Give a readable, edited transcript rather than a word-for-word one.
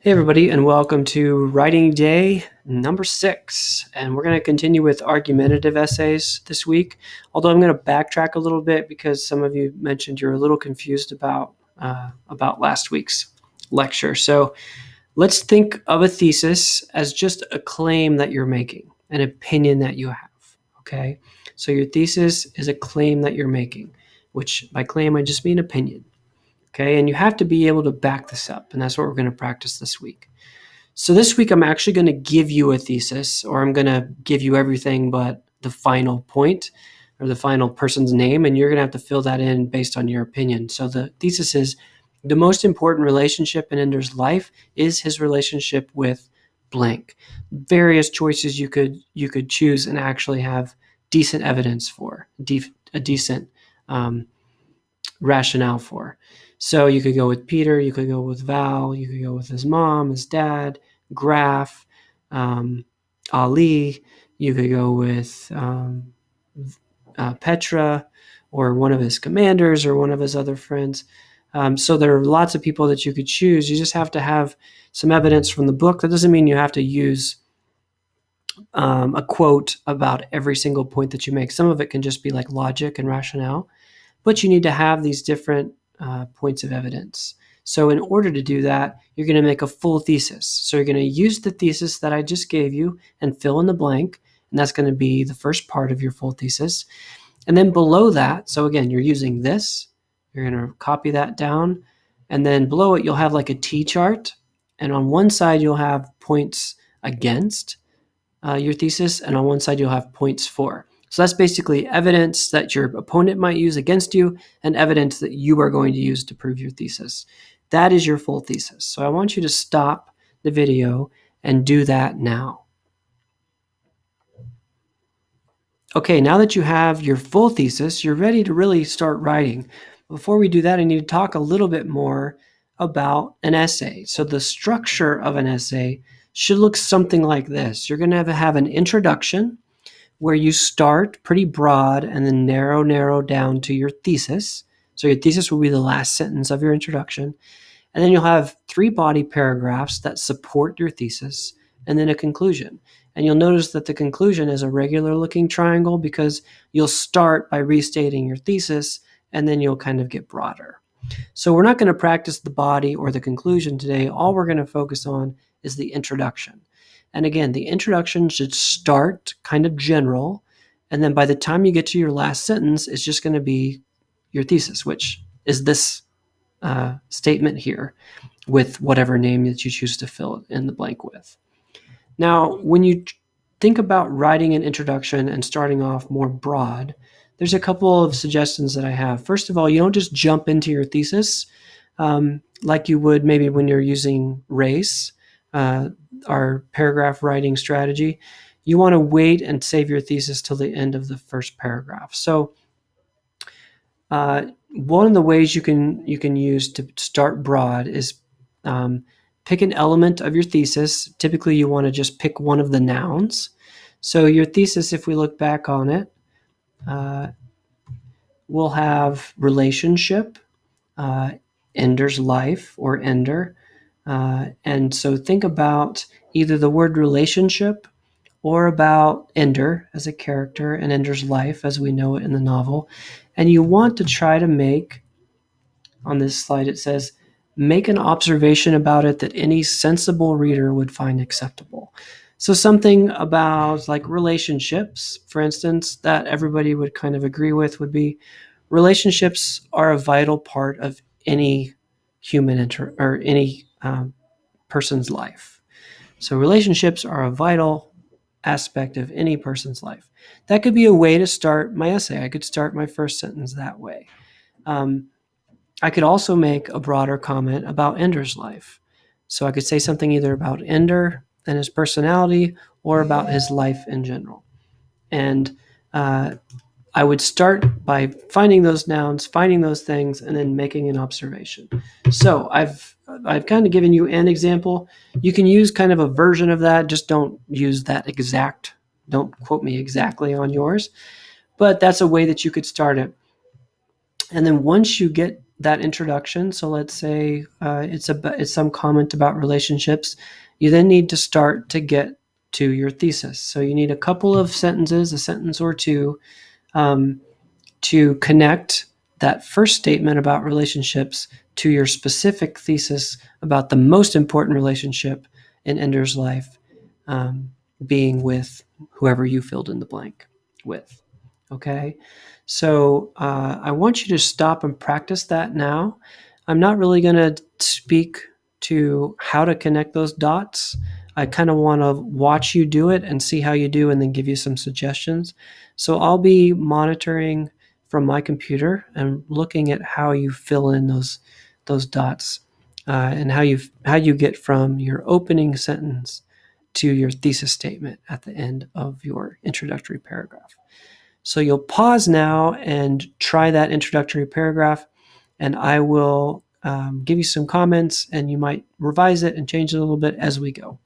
Hey, everybody, and welcome to writing day number 6. And we're going to continue with argumentative essays this week. Although I'm going to backtrack a little bit because some of you mentioned you're a little confused about last week's lecture. So let's think of a thesis as just a claim that you're making, an opinion that you have. Okay, so your thesis is a claim that you're making, which by claim I just mean opinion. Okay, and you have to be able to back this up, and that's what we're going to practice this week. So this week I'm actually going to give you a thesis, or I'm going to give you everything but the final point or the final person's name, and you're going to have to fill that in based on your opinion. So the thesis is the most important relationship in Ender's life is his relationship with blank. Various choices you could choose and actually have decent evidence for, a decent rationale for. So you could go with Peter, you could go with Val, you could go with his mom, his dad, Graf, Ali, you could go with Petra, or one of his commanders, or one of his other friends. So there are lots of people that you could choose. You just have to have some evidence from the book. That doesn't mean you have to use a quote about every single point that you make. Some of it can just be like logic and rationale, but you need to have these different points of evidence. So in order to do that, you're going to make a full thesis. So you're going to use the thesis that I just gave you and fill in the blank, and that's going to be the first part of your full thesis. And then below that, so again, you're using this, you're going to copy that down, and then below it, you'll have like a T-chart, and on one side, you'll have points against your thesis, and on one side, you'll have points for. So that's basically evidence that your opponent might use against you and evidence that you are going to use to prove your thesis. That is your full thesis. So I want you to stop the video and do that now. Okay, now that you have your full thesis, you're ready to really start writing. Before we do that, I need to talk a little bit more about an essay. So the structure of an essay should look something like this. You're going to have an introduction, where you start pretty broad and then narrow down to your thesis. So your thesis will be the last sentence of your introduction. And then you'll have 3 body paragraphs that support your thesis, and then a conclusion. And you'll notice that the conclusion is a regular looking triangle because you'll start by restating your thesis, and then you'll kind of get broader. So we're not going to practice the body or the conclusion today. All we're going to focus on is the introduction. And again, the introduction should start kind of general, and then by the time you get to your last sentence, it's just going to be your thesis, which is this statement here with whatever name that you choose to fill in the blank with. Now, when you think about writing an introduction and starting off more broad, there's a couple of suggestions that I have. First of all, you don't just jump into your thesis like you would maybe when you're using RACE, our paragraph writing strategy. You want to wait and save your thesis till the end of the first paragraph. So one of the ways you can use to start broad is pick an element of your thesis. Typically, you want to just pick one of the nouns. So your thesis, if we look back on it, will have relationship, Ender's life, or Ender. And so think about either the word relationship or about Ender as a character and Ender's life as we know it in the novel. And you want to try to make, on this slide it says, make an observation about it that any sensible reader would find acceptable. So something about like relationships, for instance, that everybody would kind of agree with would be relationships are a vital part of any human or any person's life. So relationships are a vital aspect of any person's life. That could be a way to start my essay. I could start my first sentence that way. I could also make a broader comment about Ender's life. So I could say something either about Ender and his personality or about his life in general. And I would start by finding those nouns, finding those things, and then making an observation. So I've kind of given you an example. You can use kind of a version of that. Just don't use that exact. Don't quote me exactly on yours. But that's a way that you could start it. And then once you get that introduction, so let's say it's some comment about relationships, you then need to start to get to your thesis. So you need a couple of sentences, a sentence or two, to connect that first statement about relationships to your specific thesis about the most important relationship in Ender's life, being with whoever you filled in the blank with. Okay, so I want you to stop and practice that now. I'm not really going to speak to how to connect those dots. I kind of want to watch you do it and see how you do and then give you some suggestions. So I'll be monitoring from my computer and looking at how you fill in those dots, and how you get from your opening sentence to your thesis statement at the end of your introductory paragraph. So you'll pause now and try that introductory paragraph, and I will give you some comments, and you might revise it and change it a little bit as we go.